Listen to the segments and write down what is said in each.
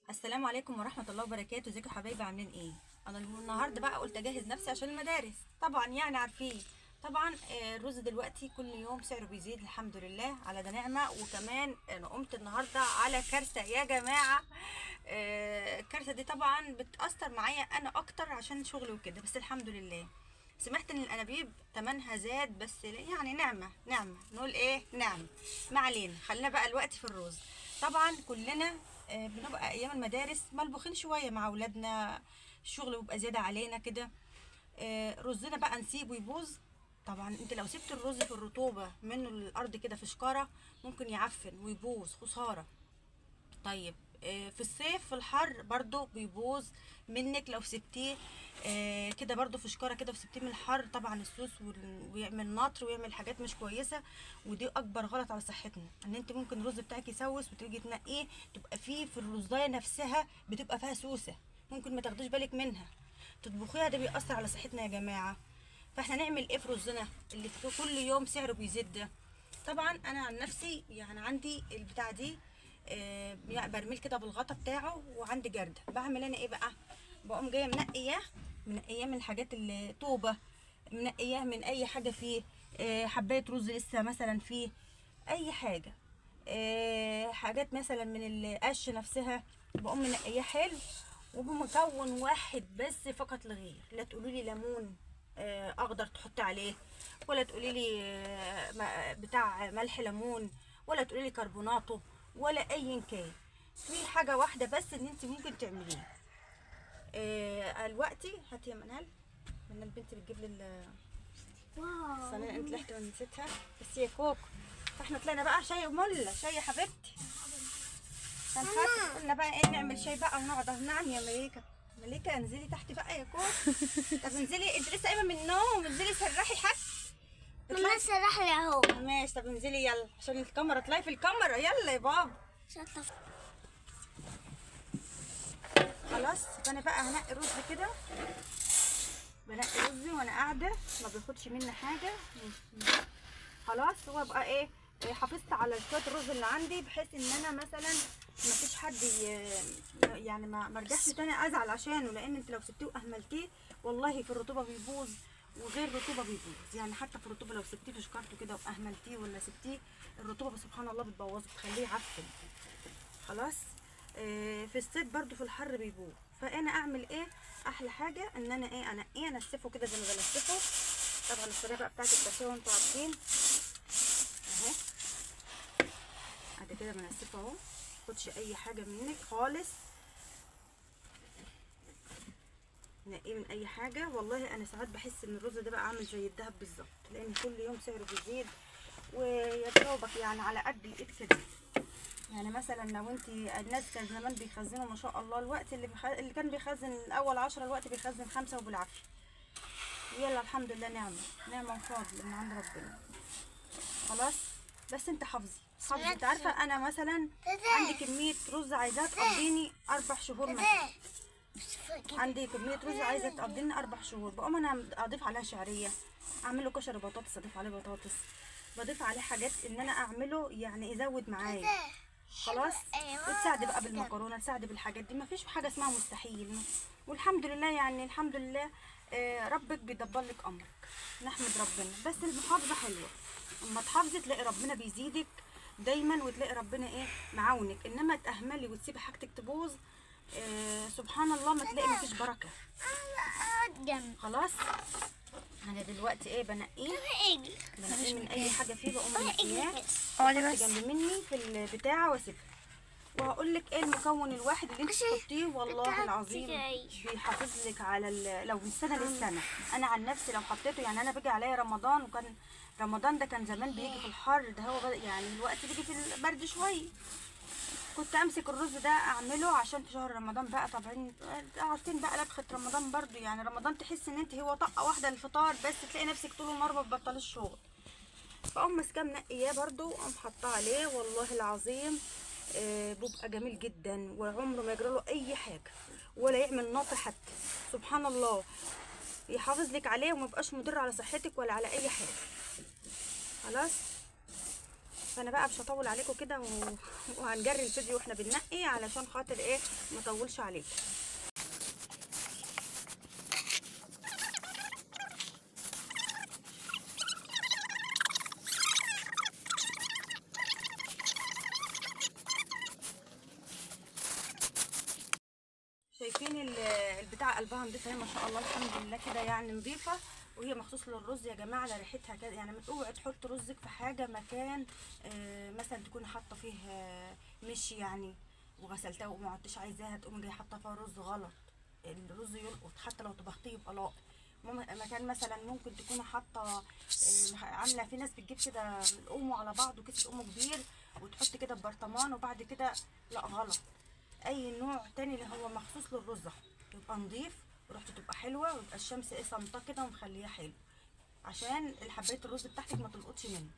السلام عليكم ورحمة الله وبركاته. ازيكم يا حبايبي؟ عاملين ايه؟ انا النهارده بقى قلت اجهز نفسي عشان المدارس، طبعا يعني عارفين. طبعا الرز دلوقتي كل يوم سعره بيزيد، الحمد لله على ده نعمة. وكمان انا قمت النهارده على كارثة يا جماعة. الكارثة دي طبعا بتأثر معايا انا اكتر عشان شغلي وكده، بس الحمد لله. سمعت ان الانابيب تمنها زاد، بس يعني نعمة نعمة، نقول ايه نعمة. ما علينا، خلينا بقى الوقت في الرز. طبعا كلنا بنبقى ايام المدارس ملبوخين شويه مع اولادنا، الشغل بيبقى زياده علينا كده. رزنا بقى نسيبه يبوظ. طبعا انت لو سبت الرز في الرطوبه منه الارض كده في شكاره ممكن يعفن ويبوظ، خساره. طيب في الصيف في الحر برضو بيبوظ منك لو سبتيه كده برضو في شكاره كده وسبتيه من الحر. طبعا السوس ويعمل نطر ويعمل حاجات مش كويسه، ودي اكبر غلط على صحتنا. ان انت ممكن الرز بتاعك يسوس وتيجي تنقيه تبقى فيه في الرزايه نفسها بتبقى فيها سوسه، ممكن ما تاخديش بالك منها تطبخيها، ده بيأثر على صحتنا يا جماعه. فاحنا نعمل ايه في رزنا اللي كل يوم سعره بيزيد ده؟ طبعا انا عن نفسي يعني عندي البتاع دي يعني برميل كده بالغطا بتاعه، وعندي جردة. بعمل انا ايه بقى؟ بقوم جايه منقياه من الحاجات اللي طوبه، منقياه من اي حاجه فيه، حبايه رز لسه مثلا فيه، اي حاجه، حاجات مثلا من القش نفسها، بقوم منقياه حلو. وبمكون واحد بس فقط لغير، لا تقولوا لي ليمون اخضر تحط عليه، ولا تقولي لي بتاع ملح ليمون، ولا تقولي لي كربوناتو، ولا اي كان. في حاجه واحده بس ان انت ممكن تعمليه. دلوقتي هاتي يا منال. منال بنتي بتجيب لي واو. الصينيه، انت لحقت نسيتها بس هي كوكو. فاحنا طلعنا بقى شاي ومله، شاي يا حبيبتي. فنخاف قلنا بقى ايه، نعمل شاي بقى ونقعد. نعم يا مليكه. مليكه انزلي تحت بقى يا كوكو. طب انزلي، انت لسه قايمه من النوم، انزلي سرحي حاجه. ماما سرح لي اهو. ماشي، طب انزلي يلا عشان الكاميرا، اطلعي في الكاميرا يلا يا بابا. شطف. خلاص، فانا بقى هنقي رز كده، بنقي رزي وانا قاعده، ما بياخدش مني حاجه. خلاص، هو بقى ايه، حافظت على شويه الرز اللي عندي بحيث ان انا مثلا ما فيش حد يعني ما ارجعش تاني ازعل عشانه، لان انت لو سبتيه واهملتيه والله في الرطوبه بيبوظ، وغير رطوبه بيبوظ. يعني حتى في الرطوبه لو سبتيه في شكارته كده واهملتيه ولا سبتيه، الرطوبه سبحان الله بتبوظه، بتخليه يعفن. خلاص. في الصيف برضو في الحر بيبوظ. فانا اعمل ايه؟ احلى حاجه ان انا ايه، انقيه انسفه كده زي ما بنسفه. طبعا الطريقه بقى بتاعت التسويه انتوا عارفين اهو. ادي كده بنسفه اهو، متاخدش اي حاجه منك خالص، نقيه من اي حاجه. والله انا ساعات بحس ان الرز ده بقى عامل زي الدهب بالظبط، لان كل يوم سعره بيزيد، ويا دوبك يعني على قد الايد كده. يعني مثلا لو انت، الناس كان زمان بيخزنوا ما شاء الله، الوقت اللي كان بيخزن الاول 10 الوقت بيخزن 5 وبالعافيه. يلا الحمد لله، نعمه وفضل من عند ربنا. خلاص. بس انت حافظي، انت عارفه انا مثلا عندي كميه رز عايزاها تقضيني 4 شهور مثلا. عندي كميه رز عايزه تقضيني 4 شهور، بقوم انا اضيف عليها شعريه، اعمل له كشري بطاطس، اضيف عليه بطاطس، بضيف عليه حاجات ان انا اعمله يعني يزود معايا. خلاص. تساعدي بقى بالمكرونه، تساعدي بالحاجات دي، مفيش حاجه اسمها مستحيل. والحمد لله يعني الحمد لله، ربك بيدبر لك امرك، نحمد ربنا. بس المحافظه حلوه، اما تحافظي تلاقي ربنا بيزيدك دايما، وتلاقي ربنا ايه معاونك. انما تأهملي وتسيبي حاجتك تبوظ، سبحان الله ما تلاقي مفيش بركه. خلاص. انا دلوقتي ايه، بنقيه من اي حاجه فيه، بقوم منقياه احط جنب مني في البتاعه واسيبها. وهقول لك ايه المكون الواحد اللي انت تحطيه والله العظيم بيحافظ لك على لو من سنه للسنه. انا عن نفسي لو حطيته، يعني انا بيجي عليا رمضان، وكان رمضان ده كان زمان بيجي في الحر ده، هو يعني الوقت بيجي في البرد شويه. كنت امسك الرز ده اعمله عشان في شهر رمضان بقى. طبعا عارفين بقى لبخه رمضان برضو، يعني رمضان تحس ان انت هو طقه واحده الفطار بس، تلاقي نفسك طول النهار ما بتبطليش الشغل. فاقوم ماسكاه منقياه برضو، واقوم حاطاه عليه والله العظيم بيبقى جميل جدا، وعمره ما يجرى له اي حاجه ولا يعمل ناطح حتى. سبحان الله، يحافظ لك عليه وما يبقاش مضر على صحتك ولا على اي حاجه. خلاص. فانا بقى مش هطول عليكم كده وهنجري الفيديو واحنا بننقي علشان خاطر ايه ما اطولش عليكم. شايفين البتاع قلبها نضيفه اهي ما شاء الله الحمد لله كده، يعني نضيفه، وهي مخصوص للرز يا جماعه. على ريحتها كده يعني، اوعي تحط رزك في حاجه مكان مثلا تكون حاطه فيه مشي يعني وغسلتها وما عدتش عايزاها تقوم جايه حاطه فيها رز غلط، الرز يلقط حتى لو طبختيه يبقى لاقط. مكان مثلا ممكن تكون حاطه عامله، في ناس بتجيب كده الام على بعض وكيس الام كبير وتحط كده ببرطمان وبعد كده، لا غلط. اي نوع تاني اللي هو مخصوص للرز يبقى نضيف وريحته تبقى حلوه ويبقى الشمس ايه صامته كده ومخليه حلو عشان الحبايه الرز بتاعتك ما تلقطش منه.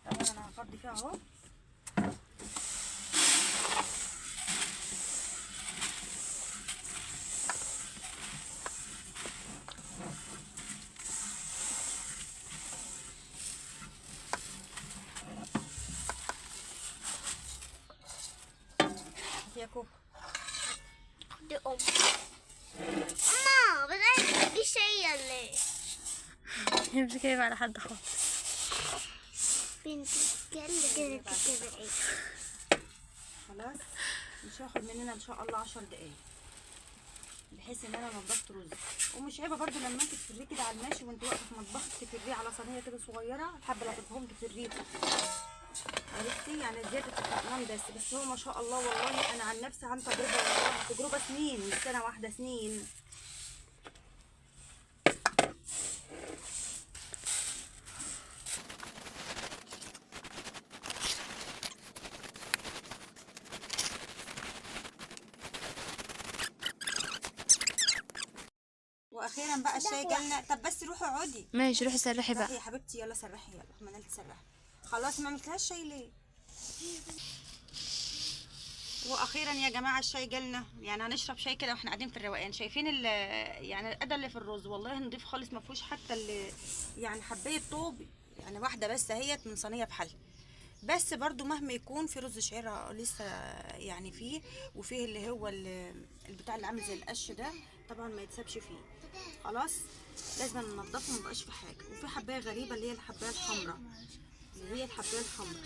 طبعا انا هفضي فيها اهو. يا كوكو دي أمّا بدأت دي شيء ليه؟ امسكي كده على حد خالص بنتي كده إيه؟ خلاص مش هياخد مننا ان شاء الله 10 دقايق بحيث ان انا نضفت رز. ومش عيبه برضو لما انت تفريه كده على الماشي وانت واقفه في مطبخك تفريه على صينيه كده صغيره، الحبه اللي هتطبخهم تفريه عرفتي يعني زياده الطعم بس هو ما شاء الله والله انا عن نفسي عن تجربه، والله تجربه سنين مش سنه واحده، سنين. واخيرا بقى الشاي جالنا. طب بس روحي اقعدي. ماشي روحي سرحي روحي بقى. يا حبيبتي يلا سرحي يلا. منال تسرحي خلاص. ما عملتلهاش شاي ليه؟ واخيرا يا جماعه الشاي جالنا، يعني هنشرب شاي كده واحنا قاعدين في الروقان. شايفين يعني القدر اللي في الرز والله نضيف خالص، ما فيهوش حتى يعني حبايه طوب يعني واحده بس اهيت من صينيه بحالها. بس برضو مهما يكون في رز شعير لسه يعني فيه، وفيه اللي هو البتاع اللي عامل زي القش ده طبعا ما يتسابش فيه. خلاص لازم ننضفه ما يبقاش في حاجه. وفي حبايه غريبه اللي هي الحبايه الحمراء، اللي هي الحبايه الحمراء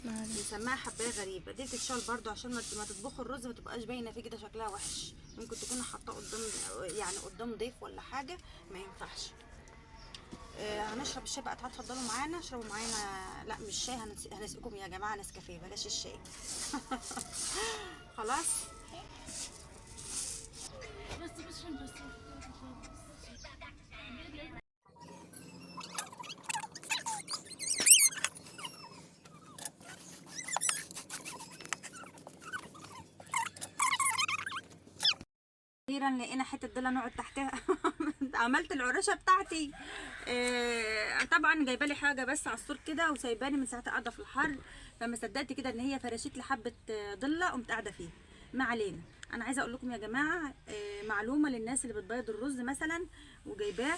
بنسميها حبايه غريبه، دي بتتشال برضو عشان ما تطبخ الرز ما تبقاش باينه فيه كده شكلها وحش. ممكن تكون حاطاه قدام يعني قدام ضيف ولا حاجه ما ينفعش. هنشرب الشاي بقى. تعالوا اتفضلوا معانا اشربوا معانا. لا مش شاي، هنسقيكم يا جماعه نسكافيه، بلاش الشاي. خلاص اخيرا لقينا حته ضله نقعد تحتها. عملت العرشه بتاعتي. طبعا جايبه لي حاجه بس على السور كده وسايباني من ساعتها قاعده في الحر، فما صدقت كده ان هي فرشت لي حبه ضله قمت قاعده فيها. ما علينا. انا عايزه اقول لكم يا جماعه معلومه للناس اللي بتبيض الرز مثلا وجايباه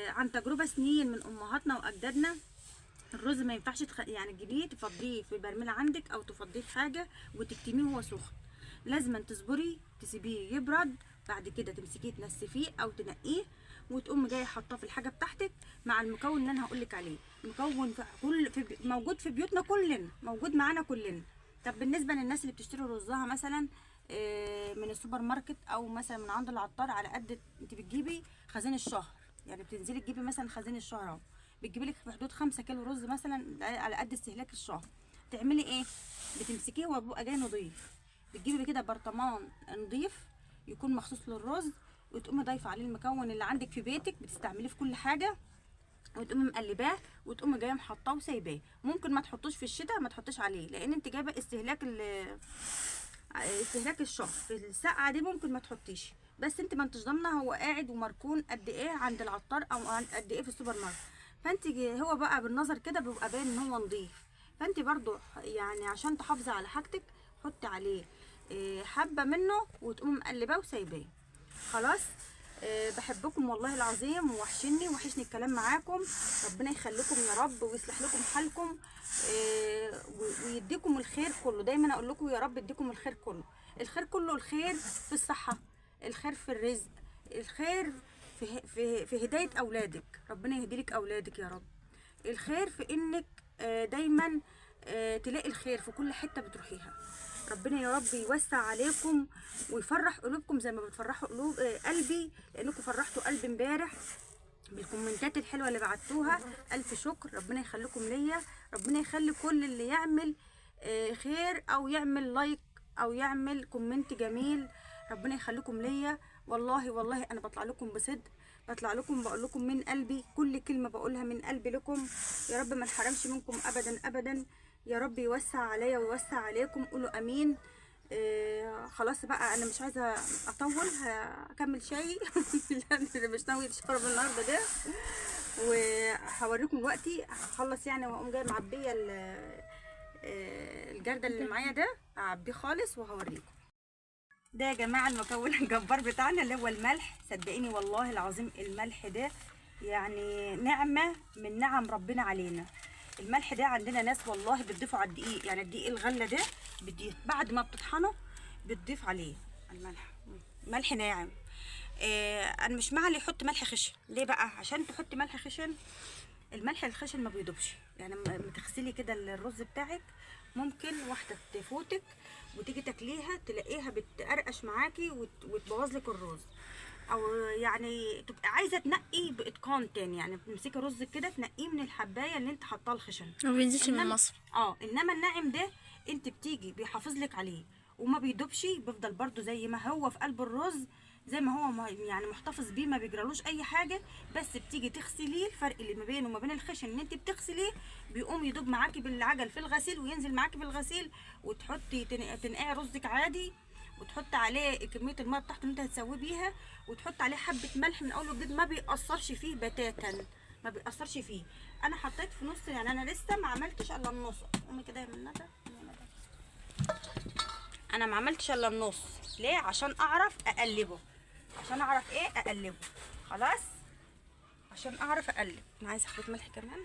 عن تجربه سنين من امهاتنا واجدادنا. الرز ما ينفعش يعني تجيبيه تفضيه في برميل عندك او تفضيه في حاجه وتكتميه وهو سخن. لازم تصبري تسيبيه يبرد، بعد كده تمسكيه تنسفيه او تنقيه وتقوم جايه حاطاه في الحاجه بتاعتك مع المكون اللي انا هقول لك عليه. مكون موجود في بيوتنا كلنا، موجود معانا كلنا. طب بالنسبه للناس اللي بتشتري رزها مثلا من السوبر ماركت او مثلا من عند العطار، على قد انت بتجيبي خزين الشهر، يعني بتنزلي تجيبي مثلا خزين الشهر اهو بتجيبي لك في حدود 5 كيلو رز مثلا على قد استهلاك الشهر. تعملي ايه؟ بتمسكيه وهو بيبقى جاي نضيف، بتجيبي كده برطمان نضيف يكون مخصوص للرز وتقومي ضايفه عليه المكون اللي عندك في بيتك بتستعمليه في كل حاجه وتقومي مقلباه وتقومي جايه محطاه وسايباه. ممكن ما تحطوش في الشتاء، ما تحطيش عليه لان انت جايبه استهلاك الشهر. في السقعه دي ممكن ما تحطيش، بس انت ما انتش ضامنه هو قاعد ومركون قد ايه عند العطار او قد ايه في السوبر ماركت. فانت هو بقى بالنظر كده بيبقى باين ان هو نضيف. فانت برضو يعني عشان تحافظي على حاجتك حطي عليه حبه منه وتقومي مقلباه وسايباه. خلاص بحبكم والله العظيم، وحشني الكلام معاكم. ربنا يخليكم يا رب ويصلح لكم حالكم، ويديكم الخير كله. دايما اقول لكم يا رب يديكم الخير كله. الخير كله، الخير في الصحة، الخير في الرزق، الخير في هداية اولادك. ربنا يهديلك اولادك يا رب. الخير في انك دايما تلاقي الخير في كل حتة بتروحيها. ربنا يا رب يوسع عليكم ويفرح قلوبكم زي ما بتفرحوا قلوب قلبي، لانكم فرحتوا قلبي امبارح بالكومنتات الحلوه اللي بعتوها. الف شكر. ربنا يخليكم ليا. ربنا يخلي كل اللي يعمل خير او يعمل لايك او يعمل كومنت جميل، ربنا يخليكم ليا. والله انا بطلع لكم بصدق، بطلع لكم بقول لكم من قلبي، كل كلمه بقولها من قلبي لكم. يا رب ما نحرمش منكم ابدا. يا رب يوسع عليا ويوسع عليكم. قولوا امين. خلاص بقى انا مش عايزه اطول، هكمل شاي اللي مش ناوي اشرب النهارده ده، وهوريكم دلوقتي. هخلص يعني واقوم جايه معبيه الجردل اللي معايا ده، اعبيه خالص وهوريكم. ده يا جماعه المكون الجبار بتاعنا اللي هو الملح. صدقيني والله العظيم الملح ده يعني نعمه من نعم ربنا علينا. الملح ده عندنا ناس والله بتضيفوا على الدقيق، يعني الدقيق الغله ده بعد ما بتطحنه بتضيف عليه الملح، ملح ناعم. انا مش مع اللي يحط ملح خشن. ليه بقى؟ عشان تحطي ملح خشن، الملح الخشن ما بيدوبش. يعني لما تغسلي كده الرز بتاعك ممكن واحده تفوتك وتيجي تاكليها تلاقيها بتقرقش معاكي وتبوظ لك الرز، او يعني تبقى عايزه تنقي باتقان تاني. يعني تمسكي رز كده تنقيه من الحبايه اللي انت حاطاه الخشن، ما بينزلش من مصر. انما الناعم ده انت بتيجي بيحافظ لك عليه وما بيدوبش، بيفضل برده زي ما هو في قلب الرز، زي ما هو يعني محتفظ بيه، ما بيجرالوش اي حاجه. بس بتيجي تغسليه، الفرق اللي ما بينه وما بين الخشن ان انت بتغسليه بيقوم يدوب معاكي بالعجل في الغسيل وينزل معاكي في الغسيل، وتحطي تنقعي رزك عادي، وتحط عليه كميه الميه بتاعته اللي انت هتسويه بيها، وتحط عليه حبه ملح من اول وجديد. ما بيأثرش فيه بتاتا، ما بيأثرش فيه. انا حطيت في نص، يعني انا لسه ما عملتش الا النص. قومي كده يا منى. انا ما عملتش الا النص. ليه؟ عشان اعرف اقلبه، عشان اعرف ايه اقلبه. خلاص، عشان اعرف اقلب. انا عايزه حبه ملح كمان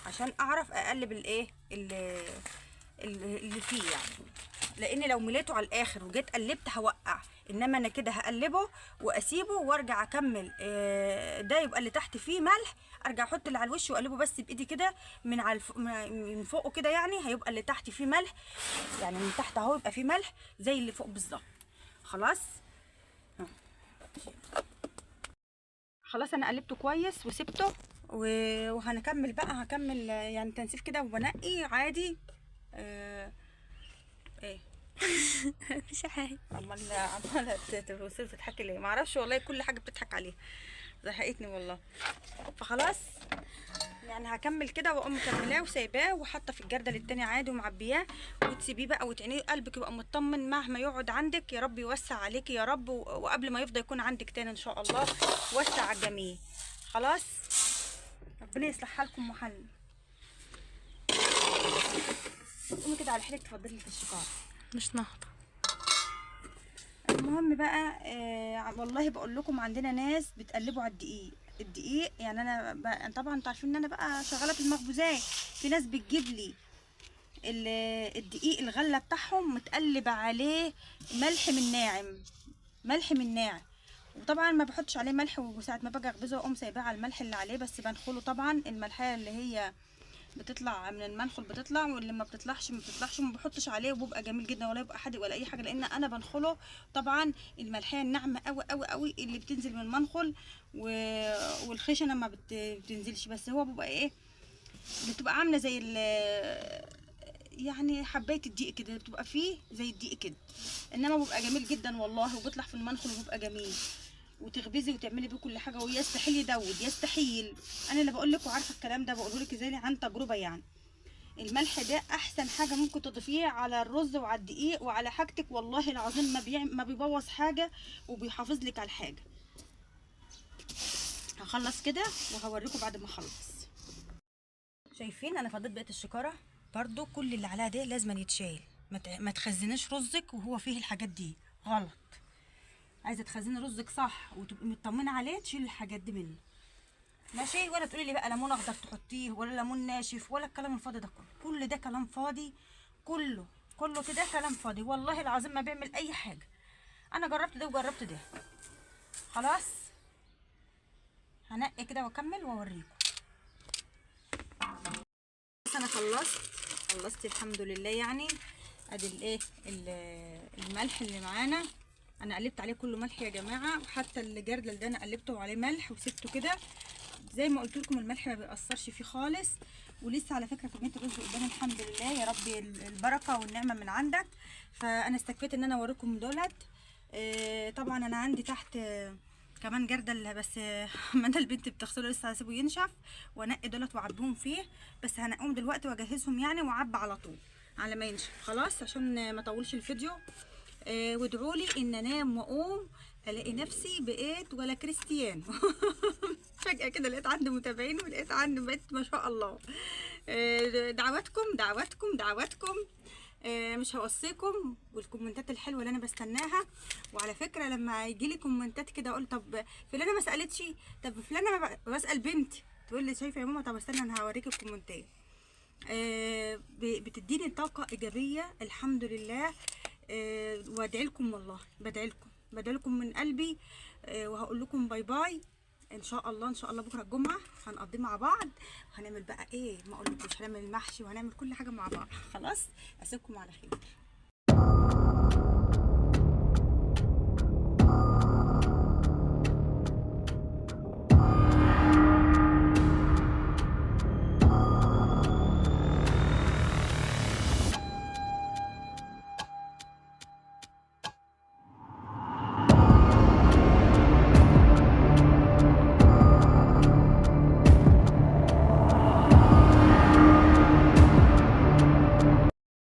عشان اعرف اقلب الايه اللي فيه يعني. لان لو مليته على الاخر وجيت قلبت هوقع، انما انا كده هقلبه واسيبه وارجع اكمل. ده يبقى اللي تحت فيه ملح، ارجع احط اللي على الوش واقلبه بس بايدي كده من على من فوقه كده، يعني هيبقى اللي تحت فيه ملح، يعني من تحت اهو يبقى فيه ملح زي اللي فوق بالظبط. خلاص خلاص انا قلبته كويس وسبته، وهنكمل بقى. هكمل يعني تنسيف كده وبنقي عادي. ايه مش حاجة. عماله تبصي بتضحكي ليه؟ معرفش والله، كل حاجه بتضحك عليها، زهقتني والله. فخلاص يعني هكمل كده واقوم مكملاه وسايباه وحاطه في الجردل التاني عادي ومعبياه، وتسيبيه بقى وتعينيه. قلبك يبقى مطمن مهما يقعد عندك. يا رب يوسع عليكي يا رب، وقبل ما يفضى يكون عندك تاني ان شاء الله. وسع على الجميع. خلاص، ربنا يصلح حالكم وحالنا. قومي كده على حيلك تفضلي في الشكار. مش نهضة. المهم بقى والله بقول لكم عندنا ناس بتقلبوا على الدقيق. يعني انا بقى طبعا انتوا عارفين ان انا بقى شغاله في المخبوزات. في ناس بتجيب لي الدقيق الغله بتاعهم متقلب عليه ملح من ناعم، وطبعا ما بحطش عليه ملح، وساعه ما باجي اخبزه اقوم سايباه على الملح اللي عليه بس. بنخله طبعا الملحيه اللي هي بتطلع من المنخل بتطلع، واللي ما بتطلعش وما بحطش عليه، وبيبقى جميل جدا ولا يبقى حادق ولا اي حاجه، لان انا بنخله طبعا. الملحيه الناعمه قوي قوي قوي اللي بتنزل من المنخل، والخشنه ما بتنزلش، بس هو بيبقى ايه، بتبقى عامله زي يعني حبايه الدقيق كده، بتبقى فيه زي الدقيق كده، انما بيبقى جميل جدا والله، وبيطلع في المنخل وبيبقى جميل، وتخبزي وتعملي بيه كل حاجه، ويستحيل يدود، يستحيل. انا اللي بقول لك وعارفه الكلام ده، بقوله لك ازاي عن تجربه يعني. الملح ده احسن حاجه ممكن تضيفيه على الرز وعلى الدقيق وعلى حاجتك، والله العظيم ما بيبوظ حاجه، وبيحافظ لك على الحاجه. هخلص كده وهوريكم بعد ما اخلص. شايفين انا فضيت بقيه الشكاره برضو، كل اللي عليها ده لازم يتشال. ما تخزنيش رزك وهو فيه الحاجات دي، غلط. عايزه تخزني رزك صح وتبقي مطمنه عليه، تشيلي الحاجات دي منه ماشي. ولا تقولي لي بقى ليمون اخضر تحطيه ولا ليمون ناشف ولا الكلام الفاضي ده كله ده كلام فاضي، كله كده كلام فاضي والله العظيم ما بيعمل اي حاجه. انا جربت ده وجربت ده. خلاص هنقي كده واكمل واوريكم. بس انا خلصت الحمد لله. يعني ادي الايه الملح اللي معانا، انا قلبت عليه كله ملح يا جماعه، وحتى الجردل ده انا قلبته عليه ملح وسبته كده زي ما قلت لكم. الملح ما بيأثرش فيه خالص. ولسه على فكره كميه الرز قدامي الحمد لله، يا رب البركه والنعمه من عندك. فانا استكفيت ان انا اوريكم دولت. طبعا انا عندي تحت كمان جردل، بس ما انا البنت بتغسله لسه هسيبه ينشف وانقي دولت واعبيهم فيه. بس هنقيهم دلوقتي واجهزهم يعني واعبي على طول على ما ينشف خلاص عشان ما اطولش الفيديو. وادعوا لي ان انام واقوم الاقي نفسي بقيت ولا كريستيانو. فجأة كده لقيت عندي متابعين ولقيت عندي بقيت ما شاء الله. دعواتكم مش هوصيكم، والكومنتات الحلوه اللي انا بستناها. وعلى فكره لما يجي لي كومنتات كده اقول طب فلانه ما سالتش، طب فلانه ما بسال بنتي تقول لي شايفه يا ماما، طب استنى انا هوريك الكومنتات. بتديني طاقه ايجابيه الحمد لله. وادعي لكم والله، بدعي لكم من قلبي. وهقول لكم باي باي ان شاء الله بكره الجمعه هنقضي مع بعض. هنعمل بقى ايه ما اقولكوش، هنعمل المحشي وهنعمل كل حاجه مع بعض. خلاص اسيبكم على خير.